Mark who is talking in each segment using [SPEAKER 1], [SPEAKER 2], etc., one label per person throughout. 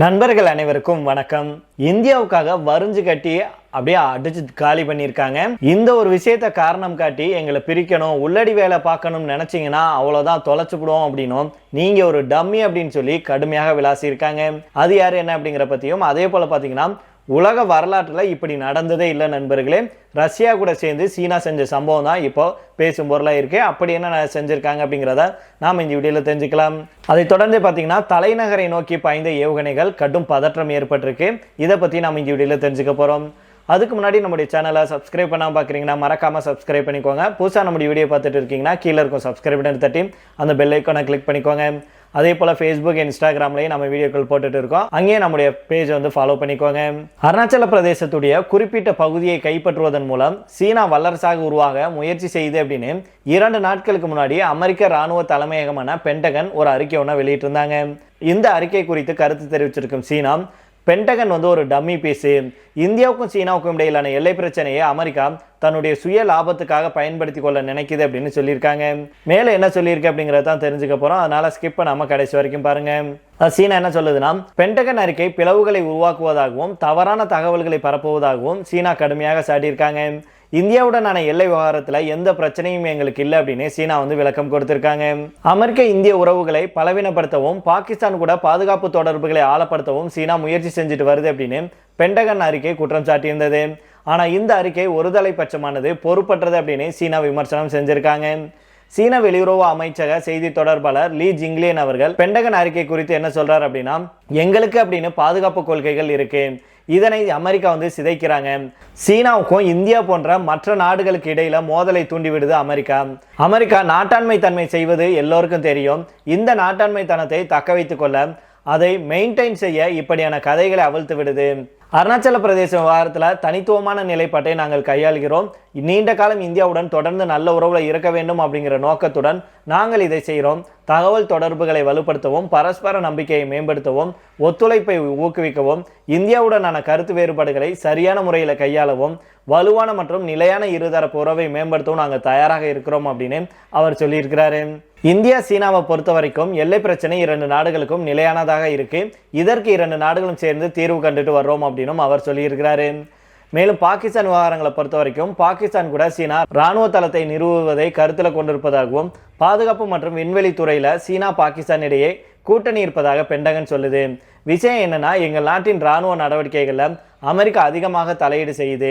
[SPEAKER 1] நண்பர்கள் அனைவருக்கும் வணக்கம். இந்தியாவுக்காக வரிஞ்சு கட்டி அப்படியே அடிச்சு காலி பண்ணியிருக்காங்க. இந்த ஒரு விஷயத்த காரணம் காட்டி எங்களை பிரிக்கணும், உள்ளடி வேலை பார்க்கணும்னு நினைச்சீங்கன்னா அவ்வளோதான், தொலைச்சுப்படுவோம் அப்படின்னும் நீங்க ஒரு டம்மி அப்படின்னு சொல்லி கடுமையாக விளாசியிருக்காங்க. அது யாரு என்ன அப்படிங்கிற பத்தியும், அதே போல பாத்தீங்கன்னா உலக வரலாற்றில் இப்படி நடந்ததே இல்லை நண்பர்களே. ரஷ்யா கூட சேர்ந்து சீனா செஞ்ச சம்பவம் தான் இப்போ பேசும் பொருளாக இருக்கு. அப்படி என்ன செஞ்சிருக்காங்க அப்படிங்கிறத நாம் இந்த வீடியோவில் தெரிஞ்சுக்கலாம். அதை தொடர்ந்து பார்த்தீங்கன்னா தலைநகரை நோக்கி பாய்ந்த ஏவுகணைகள் கடும் பதற்றம் ஏற்பட்டிருக்கு. இதை பற்றி நாம் இந்த வீடியோவில் தெரிஞ்சுக்க போகிறோம். அதுக்கு முன்னாடி நம்முடைய சேனலை சப்ஸ்கிரைப் பண்ணாமல் பார்க்குறீங்கன்னா மறக்காமல் சப்ஸ்கிரைப் பண்ணிக்கோங்க. புதுசாக நம்முடைய வீடியோ பார்த்துட்டு இருக்கீங்கன்னா கீழே இருக்கும் சப்ஸ்கிரைப் பட்டன் தட்டி அந்த பெல் ஐக்கானை கிளிக் பண்ணிக்கோங்க. அதே போல் ஃபேஸ்புக் இன்ஸ்டாகிராம்லேயும் நம்ம வீடியோக்கள் போட்டுட்டு இருக்கோம். அங்கேயே நம்முடைய பேஜ் ஃபாலோ பண்ணிக்கோங்க. அருணாச்சல பிரதேசத்துடைய குறிப்பிட்ட பகுதியை கைப்பற்றுவதன் மூலம் சீனா வல்லரசாக உருவாக முயற்சி செய்யுது அப்படின்னு 2 நாட்களுக்கு முன்னாடி அமெரிக்க இராணுவ தலைமையகமான பென்டகன் ஒரு அறிக்கை ஒன்று வெளியிட்டிருந்தாங்க. இந்த அறிக்கை குறித்து கருத்து தெரிவிச்சிருக்கும் சீனா, பென்டகன் ஒரு டம்மி பீஸு, இந்தியாவுக்கும் சீனாவுக்கும் இடையிலான எல்லை பிரச்சனையை அமெரிக்கா தன்னுடைய சுய லாபத்துக்காக பயன்படுத்தி கொள்ள நினைக்குது அப்படின்னு சொல்லியிருக்காங்க. மேலே என்ன சொல்லியிருக்கு அப்படிங்கிறத தான் தெரிஞ்சுக்க போகிறோம். அதனால ஸ்கிப் பண்ணாமல் கடைசி வரைக்கும் பாருங்க. சீனா என்ன சொல்லுதுன்னா, பென்டகன் அறிக்கை பிளவுகளை உருவாக்குவதாகவும் தவறான தகவல்களை பரப்புவதாகவும் சீனா கடுமையாக சாட்டியிருக்காங்க. இந்தியாவுடனான எல்லை விவகாரத்தில் எந்த பிரச்சனையும் எங்களுக்கு இல்லை அப்படின்னு சீனா விளக்கம் கொடுத்திருக்காங்க. அமெரிக்க இந்திய உறவுகளை பலவீனப்படுத்தவும் பாகிஸ்தான் கூட பாதுகாப்பு தொடர்புகளை ஆழப்படுத்தவும் சீனா முயற்சி செஞ்சுட்டு வருது அப்படின்னு பென்டகன் அறிக்கை குற்றம் சாட்டியிருந்தது. ஆனால் இந்த அறிக்கை ஒருதலை பட்சமானது, பொறுப்பற்றது அப்படின்னு சீனா விமர்சனம் செஞ்சிருக்காங்க. சீன வெளியுறவு அமைச்சக செய்தி தொடர்பாளர் லீ ஜிங்லியன் அவர்கள் பென்டகன் அறிக்கை குறித்து என்ன சொல்றார் அப்படின்னா, எங்களுக்கு அப்படின்னு பாதுகாப்பு கொள்கைகள் இருக்கு, இதனை அமெரிக்கா சிதைக்கிறாங்க. சீனாவுக்கும் இந்தியா போன்ற மற்ற நாடுகளுக்கு இடையில மோதலை தூண்டிவிடுது அமெரிக்கா நாட்டாண்மை தன்மை செய்வது எல்லோருக்கும் தெரியும். இந்த நாட்டாண்மை தனத்தை தக்க வைத்துக் கொள்ள, அதை மெயின்டைன் செய்ய இப்படியான கதைகளை அவிழ்த்து விடுது. அருணாச்சல பிரதேச விவகாரத்தில் தனித்துவமான நிலைப்பாட்டை நாங்கள் கையாளுகிறோம். நீண்ட காலம் இந்தியாவுடன் தொடர்ந்து நல்ல உறவுல இருக்க வேண்டும் அப்படிங்கிற நோக்கத்துடன் நாங்கள் இதை செய்கிறோம். தகவல் தொடர்புகளை வலுப்படுத்தவும், பரஸ்பர நம்பிக்கையை மேம்படுத்தவும், ஒத்துழைப்பை ஊக்குவிக்கவும், இந்தியாவுடனான கருத்து வேறுபாடுகளை சரியான முறையில் கையாளவும், வலுவான மற்றும் நிலையான இருதரப்பு உறவை மேம்படுத்தவும் நாங்கள் தயாராக இருக்கிறோம் அப்படின்னு அவர் சொல்லியிருக்கிறாரு. இந்தியா சீனாவை பொறுத்த வரைக்கும் எல்லை பிரச்சனை 2 நாடுகளுக்கும் நிலையானதாக இருக்கு. இதற்கு 2 நாடுகளும் சேர்ந்து தீர்வு கண்டுட்டு வர்றோம் அப்படின்னும் அவர் சொல்லியிருக்கிறாரு. மேலும் பாகிஸ்தான் விவகாரங்களை பொறுத்த வரைக்கும் பாகிஸ்தான் கூட சீனா இராணுவ தளத்தை நிறுவுவதை கருத்தில் கொண்டிருப்பதாகவும், பாதுகாப்பு மற்றும் விண்வெளி துறையில சீனா பாகிஸ்தான் இடையே கூட்டணி இருப்பதாக பென்டகன் சொல்லுது. விஷயம் என்னன்னா, எங்கள் நாட்டின் இராணுவ நடவடிக்கைகளில் அமெரிக்கா அதிகமாக தலையீடு செய்யுது,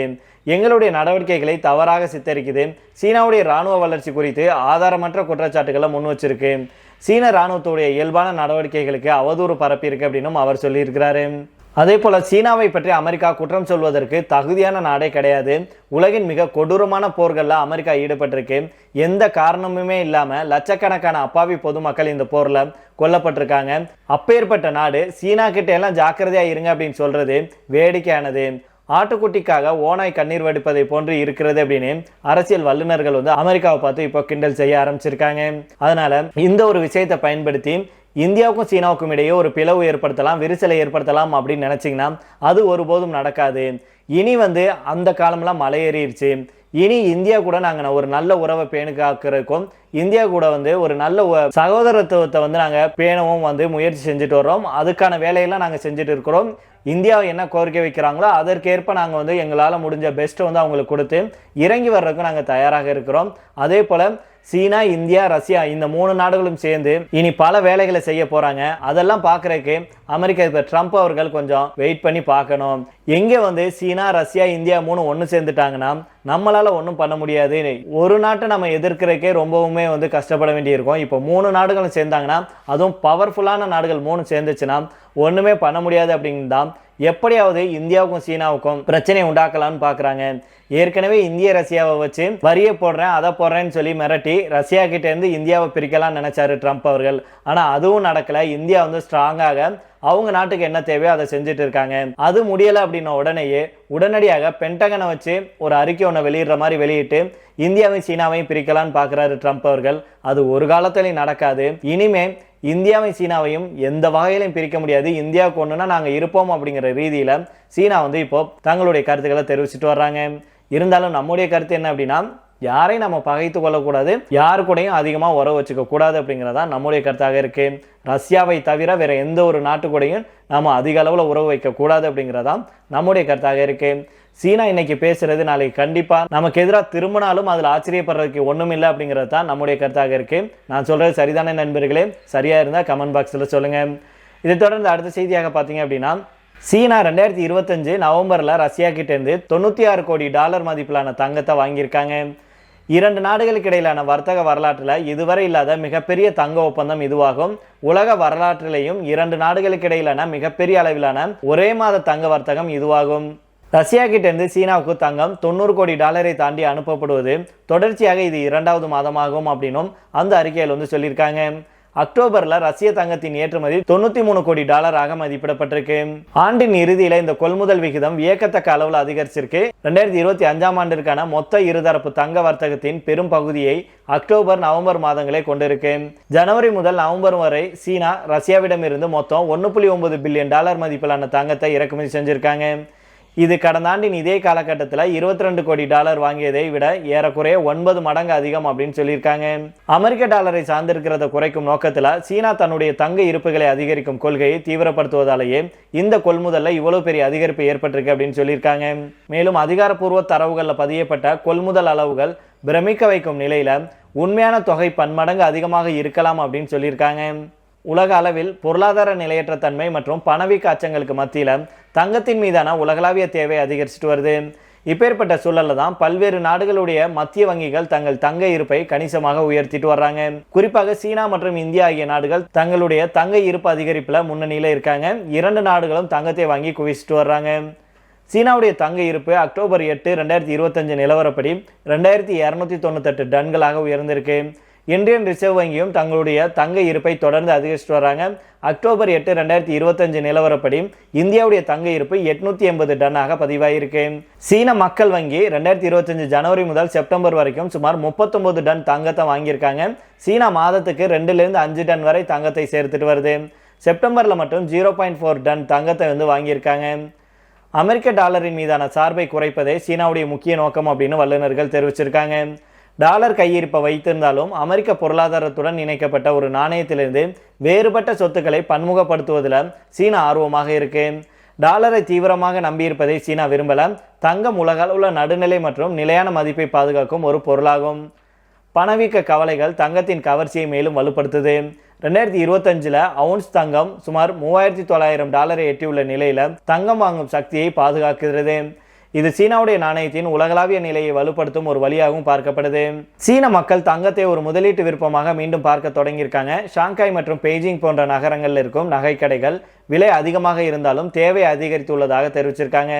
[SPEAKER 1] எங்களுடைய நடவடிக்கைகளை தவறாக சித்தரிக்குது, சீனாவுடைய இராணுவ வளர்ச்சி குறித்து ஆதாரமற்ற குற்றச்சாட்டுகளை முன் வச்சிருக்கு, சீன இராணுவத்துடைய இயல்பான நடவடிக்கைகளுக்கு அவதூறு பரப்பியிருக்கு அப்படின்னும் அவர் சொல்லியிருக்கிறாரு. அதே போல சீனாவை பற்றி அமெரிக்கா குற்றம் சொல்வதற்கு தகுதியான நாடே கிடையாது. உலகின் மிக கொடூரமான போர்களில் அமெரிக்கா ஈடுபட்டிருக்கு. எந்த காரணமுமே இல்லாம லட்சக்கணக்கான அப்பாவி பொதுமக்கள் இந்த போர்ல கொல்லப்பட்டிருக்காங்க. அப்பேற்பட்ட நாடு சீனா கிட்ட எல்லாம் ஜாக்கிரதையா இருங்க அப்படின்னு சொல்றது வேடிக்கையானது. ஆட்டுக்குட்டிக்காக ஓனாய் கண்ணீர் வடிப்பதை போன்று இருக்கிறது அப்படின்னு அரசியல் வல்லுநர்கள் அமெரிக்காவை பார்த்து இப்போ கிண்டல் செய்ய ஆரம்பிச்சிருக்காங்க. அதனால இந்த ஒரு விஷயத்தை பயன்படுத்தி இந்தியாவுக்கும் சீனாவுக்கும் இடையே ஒரு பிளவு ஏற்படுத்தலாம், விரிசலை ஏற்படுத்தலாம் அப்படின்னு நினைச்சிங்கன்னா அது ஒருபோதும் நடக்காது. இனி அந்த காலம்லாம் மலையேறிடுச்சு. இனி இந்தியா கூட நாங்கள் ஒரு நல்ல உறவை பேணுக்காக்கிறதுக்கும், இந்தியா கூட ஒரு நல்ல சகோதரத்துவத்தை நாங்கள் பேணவும் முயற்சி செஞ்சுட்டு வர்றோம். அதுக்கான வேலையெல்லாம் நாங்கள் செஞ்சுட்டு இருக்கிறோம். இந்தியா என்ன கோரிக்கை வைக்கிறாங்களோ அதற்கேற்ப நாங்கள் எங்களால் முடிஞ்ச பெஸ்ட்டை அவங்களுக்கு கொடுத்து இறங்கி வர்றதுக்கு நாங்கள் தயாராக இருக்கிறோம். அதே போல் சீனா, இந்தியா, ரஷ்யா இந்த 3 நாடுகளும் சேர்ந்து இனி பல வேலைகளை செய்ய போறாங்க. அதெல்லாம் பார்க்கறதுக்கு அமெரிக்க அதிபர் ட்ரம்ப் அவர்கள் கொஞ்சம் வெயிட் பண்ணி பார்க்கணும். எங்கே சீனா, ரஷ்யா, இந்தியா 3 ஒன்று சேர்ந்துட்டாங்கன்னா நம்மளால ஒன்றும் பண்ண முடியாது. ஒரு நாட்டை நம்ம எதிர்க்கிறதுக்கே ரொம்பவுமே கஷ்டப்பட வேண்டியிருக்கும். இப்போ 3 நாடுகளும் சேர்ந்தாங்கன்னா, அதுவும் பவர்ஃபுல்லான நாடுகள் 3 சேர்ந்துச்சுன்னா ஒன்றுமே பண்ண முடியாது அப்படின்னு தான் எப்படியாவது இந்தியாவுக்கும் சீனாவுக்கும் பிரச்சனை உண்டாக்கலாம்னு பார்க்குறாங்க. ஏற்கனவே இந்திய ரஷ்யாவை வச்சு வரியை போடுறேன், அதை போடுறேன்னு சொல்லி மிரட்டி ரஷ்யா கிட்ட இருந்து இந்தியாவை பிரிக்கலாம்னு நினைச்சாரு ட்ரம்ப் அவர்கள். ஆனால் அதுவும் நடக்கலை. இந்தியா ஸ்ட்ராங்காக அவங்க நாட்டுக்கு என்ன தேவையோ அதை செஞ்சுட்டு இருக்காங்க. அது முடியலை அப்படின்ன உடனடியாக பென்டகனை வச்சு ஒரு அறிக்கை ஒன்று வெளியிடுற மாதிரி வெளியிட்டு இந்தியாவையும் சீனாவையும் பிரிக்கலான்னு பார்க்குறாரு ட்ரம்ப் அவர்கள். அது ஒரு காலத்திலையும் நடக்காது. இனிமே இந்தியாவையும் சீனாவையும் எந்த வகையிலையும் பிரிக்க முடியாது. இந்தியாவுக்கு ஒன்றுனா நாங்கள் இருப்போம் அப்படிங்கிற ரீதியில் சீனா இப்போ தங்களுடைய கருத்துக்களை தெரிவிச்சுட்டு வர்றாங்க. இருந்தாலும் நம்முடைய கருத்து என்ன அப்படின்னா, யாரையும் நம்ம பகைத்து கொள்ளக்கூடாது, யாரு கூடயும் அதிகமா உறவு வச்சுக்க கூடாது அப்படிங்கிறதா நம்முடைய கருத்தாக இருக்கு. ரஷ்யாவை தவிர வேற எந்த ஒரு நாட்டு கூடயும் நாம அதிக அளவுல உறவு வைக்க கூடாது அப்படிங்கிறதா நம்முடைய கருத்தாக இருக்கு. சீனா இன்னைக்கு பேசுறது நாளைக்கு கண்டிப்பா நமக்கு எதிராக திரும்பினாலும் அதுல ஆச்சரியப்படுறதுக்கு ஒண்ணும் இல்லை அப்படிங்கிறது தான் நம்முடைய கருத்தாக இருக்கு. நான் சொல்றது சரிதானே நண்பர்களே? சரியா இருந்தா கமெண்ட் பாக்ஸ்ல சொல்லுங்க. இதை தொடர்ந்து அடுத்த செய்தியாக பார்த்தீங்க அப்படின்னா, சீனா 2025 நவம்பர்ல ரஷ்யா கிட்ட இருந்து $96 கோடி மதிப்பிலான தங்கத்தை வாங்கியிருக்காங்க. இரண்டு நாடுகளுக்கு இடையிலான வர்த்தக வரலாற்றில் இதுவரை இல்லாத மிகப்பெரிய தங்க ஒப்பந்தம் இதுவாகும். உலக வரலாற்றிலேயும் இரண்டு நாடுகளுக்கு இடையிலான மிகப்பெரிய அளவிலான ஒரே மாத தங்க வர்த்தகம் இதுவாகும். ரஷ்யா கிட்ட இருந்து சீனாவுக்கு தங்கம் $90 கோடி தாண்டி அனுப்பப்படுவது தொடர்ச்சியாக இது 2வது மாதமாகும் அப்படின்னும் அந்த அறிக்கையில் சொல்லியிருக்காங்க. அக்டோபர்ல ரஷ்ய தங்கத்தின் ஏற்றுமதி $93 கோடி மதிப்பிடப்பட்டிருக்கு. ஆண்டின் இறுதியில இந்த கொள்முதல் விகிதம் வியக்கத்தக்க அளவில் அதிகரிச்சிருக்கு. 2025ஆம் ஆண்டிற்கான மொத்த இருதரப்பு தங்க வர்த்தகத்தின் பெரும் பகுதியை அக்டோபர் நவம்பர் மாதங்களே கொண்டிருக்கு. ஜனவரி முதல் நவம்பர் வரை சீனா ரஷ்யாவிடமிருந்து மொத்தம் $1.9 பில்லியன் மதிப்பிலான தங்கத்தை இறக்குமதி செஞ்சிருக்காங்க. இது கடந்த ஆண்டின் இதே காலகட்டத்தில் $22 கோடி வாங்கியதை விட ஏறக்குறைய 9 மடங்கு அதிகம் அப்படின்னு சொல்லியிருக்காங்க. அமெரிக்க டாலரை சார்ந்திருக்கிறத குறைக்கும் நோக்கத்தில் சீனா தன்னுடைய தங்க இருப்புகளை அதிகரிக்கும் கொள்கையை தீவிரப்படுத்துவதாலேயே இந்த கொள்முதலில் இவ்வளவு பெரிய அதிகரிப்பு ஏற்பட்டிருக்கு அப்படின்னு சொல்லியிருக்காங்க. மேலும் அதிகாரப்பூர்வ தரவுகளில் பதியப்பட்ட கொள்முதல் அளவுகள் பிரமிக்க வைக்கும் நிலையில உண்மையான தொகை பன்மடங்கு அதிகமாக இருக்கலாம் அப்படின்னு சொல்லியிருக்காங்க. உலக அளவில் பொருளாதார நிலையற்ற தன்மை மற்றும் பணவீக்க அச்சங்களுக்கு மத்தியில் தங்கத்தின் மீதான உலகளாவிய தேவை அதிகரிச்சுட்டு வருது. இப்பேற்பட்ட சூழல்ல தான் பல்வேறு நாடுகளுடைய மத்திய வங்கிகள் தங்கள் தங்க இருப்பை கணிசமாக உயர்த்திட்டு வர்றாங்க. குறிப்பாக சீனா மற்றும் இந்தியா ஆகிய நாடுகள் தங்களுடைய தங்க இருப்பு அதிகரிப்புல முன்னணியில இருக்காங்க. இரண்டு நாடுகளும் தங்கத்தை வாங்கி குவிச்சிட்டு வர்றாங்க. சீனாவுடைய தங்க இருப்பு அக்டோபர் 8, 2025 நிலவரப்படி 2298 டன்களாக உயர்ந்திருக்கு. இந்தியன் ரிசர்வ் வங்கியும் தங்களுடைய தங்க இருப்பை தொடர்ந்து அதிகரிச்சுட்டு வராங்க. அக்டோபர் 8, 2025 நிலவரப்படி இந்தியாவுடைய தங்க இருப்பு 880 டன்னாக பதிவாயிருக்கு. சீன மக்கள் வங்கி 2025 ஜனவரி முதல் செப்டம்பர் வரைக்கும் சுமார் 39 டன் தங்கத்தை வாங்கியிருக்காங்க. சீனா மாதத்துக்கு 2லிருந்து 5 டன் வரை தங்கத்தை சேர்த்துட்டு வருது. செப்டம்பர்ல மட்டும் 0.4 டன் தங்கத்தை வாங்கியிருக்காங்க. அமெரிக்க டாலரின் மீதான சார்பை குறைப்பதே சீனாவுடைய முக்கிய நோக்கம் அப்படின்னு வல்லுநர்கள் தெரிவிச்சிருக்காங்க. டாலர் கையிருப்பை வைத்திருந்தாலும் அமெரிக்க பொருளாதாரத்துடன் இணைக்கப்பட்ட ஒரு நாணயத்திலிருந்து வேறுபட்ட சொத்துக்களை பன்முகப்படுத்துவதில் சீனா ஆர்வமாக இருக்கு. டாலரை தீவிரமாக நம்பியிருப்பதை சீனா விரும்பல. தங்கம் உலக அளவுள்ள நடுநிலை மற்றும் நிலையான மதிப்பை பாதுகாக்கும் ஒரு பொருளாகும். பணவீக்க கவலைகள் தங்கத்தின் கவர்ச்சியை மேலும் வலுப்படுத்துது. 2025 அவுன்ஸ் தங்கம் சுமார் $3900 எட்டியுள்ள நிலையில தங்கம் வாங்கும் சக்தியை பாதுகாக்கிறது. இது சீனாவுடைய நாணயத்தின் உலகளாவிய நிலையை வலுப்படுத்தும் ஒரு வழியாகவும் பார்க்கப்படுது. சீன மக்கள் தங்கத்தை ஒரு முதலீட்டு விருப்பமாக மீண்டும் பார்க்க தொடங்கியிருக்காங்க. ஷாங்காய் மற்றும் பெய்ஜிங் போன்ற நகரங்களில் இருக்கும் நகை கடைகள் விலை அதிகமாக இருந்தாலும் தேவை அதிகரித்துள்ளதாக தெரிவிச்சிருக்காங்க.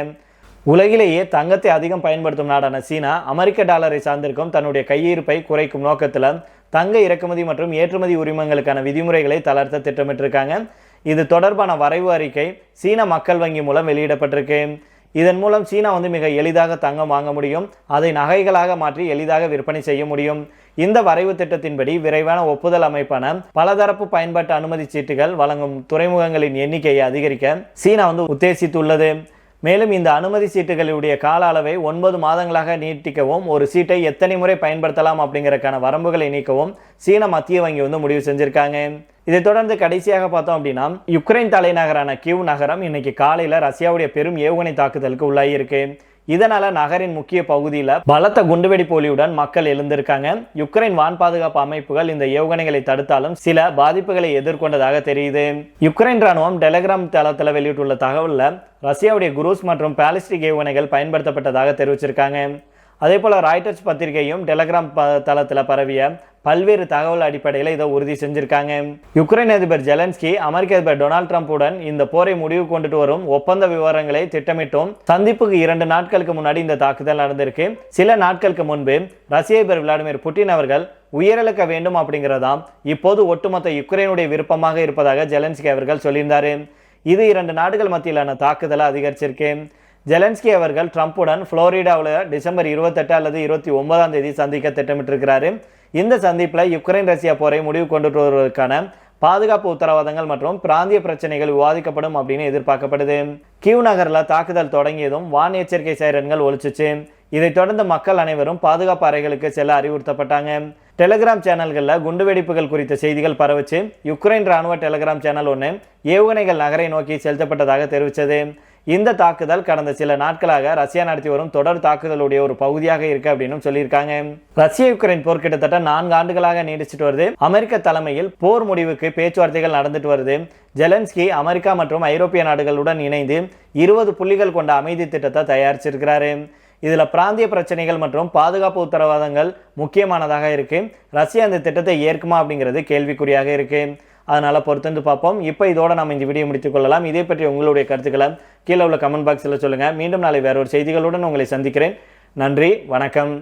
[SPEAKER 1] உலகிலேயே தங்கத்தை அதிகம் பயன்படுத்தும் நாடான சீனா அமெரிக்க டாலரை சார்ந்திருக்கும் தன்னுடைய கையிருப்பை குறைக்கும் நோக்கத்தில் தங்க இறக்குமதி மற்றும் ஏற்றுமதி உரிமங்களுக்கான விதிமுறைகளை தளர்த்த திட்டமிட்டிருக்காங்க. இது தொடர்பான வரைவு அறிக்கை சீன மக்கள் வங்கி மூலம் வெளியிடப்பட்டிருக்கு. இதன் மூலம் சீனா மிக எளிதாக தங்கம் வாங்க முடியும், அதை நகைகளாக மாற்றி எளிதாக விற்பனை செய்ய முடியும். இந்த வரைவு திட்டத்தின்படி விரைவான ஒப்புதல் அமைப்பான பலதரப்பு பயன்பாட்டு அனுமதி சீட்டுகள் வழங்கும் துறைமுகங்களின் எண்ணிக்கையை அதிகரிக்க சீனா உத்தேசித்துள்ளது. மேலும் இந்த அனுமதி சீட்டுகளுடைய கால அளவை 9 மாதங்களாக நீட்டிக்கவும் ஒரு சீட்டை எத்தனை முறை பயன்படுத்தலாம் அப்படிங்கறதுக்கான வரம்புகளை நீக்கவும் சீன மத்திய வங்கி முடிவு செஞ்சிருக்காங்க. இதை தொடர்ந்து கடைசியாக பார்த்தோம் அப்படின்னா, யுக்ரைன் தலைநகரான கிவ் நகரம் இன்னைக்கு காலையில ரஷ்யாவுடைய பெரும் ஏவுகணை தாக்குதலுக்கு உள்ளாயிருக்கு. இதனால நகரின் முக்கிய பகுதியில் பலத்த குண்டுவெடிப்பு ஒலியுடன் மக்கள் எழுந்திருக்காங்க. யுக்ரைன் வான் பாதுகாப்பு அமைப்புகள் இந்த ஏவுகணைகளை தடுத்தாலும் சில பாதிப்புகளை எதிர்கொண்டதாக தெரியுது. யுக்ரைன் ராணுவம் டெலிகிராம் தளத்தில் வெளியிட்டுள்ள தகவல்ல ரஷ்யாவுடைய குரூஸ் மற்றும் பாலிஸ்டிக் ஏவுகணைகள் பயன்படுத்தப்பட்டதாக தெரிவிச்சிருக்காங்க. அதே போல ராய்டர்ஸ் பத்திரிகையும் டெலிகிராம் தளத்தில் பரவிய பல்வேறு தகவல் அடிப்படையில் இதை உறுதி செஞ்சிருக்காங்க. யுக்ரைன் அதிபர் ஜெலன்ஸ்கி அமெரிக்க அதிபர் டொனால்ட் ட்ரம்புடன் இந்த போரை முடிவு கொண்டுட்டு வரும் ஒப்பந்த விவரங்களை திட்டமிட்டும் சந்திப்புக்கு 2 நாட்களுக்கு முன்னாடி இந்த தாக்குதல் நடந்திருக்கு. சில நாட்களுக்கு முன்பு ரஷ்ய அதிபர் விளாடிமிர் புட்டின் அவர்கள் உயிரிழக்க வேண்டும் அப்படிங்கிறதாம் இப்போது ஒட்டுமொத்த யுக்ரைனுடைய விருப்பமாக இருப்பதாக ஜெலன்ஸ்கி அவர்கள் சொல்லியிருந்தாரு. இது 2 நாடுகள் மத்தியிலான தாக்குதலை அதிகரிச்சிருக்கு. ஜெலன்ஸ்கி அவர்கள் ட்ரம்புடன் புளோரிடாவில் டிசம்பர் 28 அல்லது 29ஆம் தேதி சந்திக்க திட்டமிட்டிருக்கிறாரு. இந்த சந்திப்பில் யுக்ரைன் ரஷ்யா போரை முடிவு கொண்டு வருவதற்கான பாதுகாப்பு உத்தரவாதங்கள் மற்றும் பிராந்திய பிரச்சனைகள் விவாதிக்கப்படும் அப்படின்னு எதிர்பார்க்கப்படுது. கிவ் நகரில் தாக்குதல் தொடங்கியதும் வான் எச்சரிக்கை சைரன்கள் ஒலிச்சிச்சு. இதைத் தொடர்ந்து மக்கள் அனைவரும் பாதுகாப்பு அறைகளுக்கு செல்ல அறிவுறுத்தப்பட்டாங்க. டெலிகிராம் சேனல்களில் குண்டுவெடிப்புகள் குறித்த செய்திகள் பரவச்சு யுக்ரைன் ராணுவ டெலிகிராம் சேனல் ஒன்று ஏவுகணைகள் நகரை நோக்கி செலுத்தப்பட்டதாக தெரிவித்தது. இந்த தாக்குதல் கடந்த சில நாட்களாக ரஷ்யா நடத்தி வரும் தொடர் தாக்குதலுடைய ஒரு பகுதியாக இருக்கு அப்படின்னு சொல்லியிருக்காங்க. ரஷ்யா யுக்ரைன் போர் கிட்டத்தட்ட 4 ஆண்டுகளாக நீடிச்சிட்டு வருது. அமெரிக்க தலைமையில் போர் முடிவுக்கு பேச்சுவார்த்தைகள் நடந்துட்டு வருது. ஜெலன்ஸ்கி அமெரிக்கா மற்றும் ஐரோப்பிய நாடுகளுடன் இணைந்து 20 புள்ளிகள் கொண்ட அமைதி திட்டத்தை தயாரிச்சிருக்கிறாரு. இதில் பிராந்திய பிரச்சனைகள் மற்றும் பாதுகாப்பு உத்தரவாதங்கள் முக்கியமானதாக இருக்கு. ரஷ்யா இந்த திட்டத்தை ஏற்குமா அப்படிங்கிறது கேள்விக்குறியாக இருக்கு. அதனால பொறுத்து பார்ப்போம். இப்போ இதோட நம்ம இந்த வீடியோ முடித்துக் கொள்ளலாம். இதே பற்றி உங்களுடைய கருத்துக்களை கீழே உள்ள கமெண்ட் பாக்ஸில் சொல்லுங்க. மீண்டும் நாளை வேற ஒரு செய்திகளுடன் உங்களை சந்திக்கிறேன். நன்றி, வணக்கம்.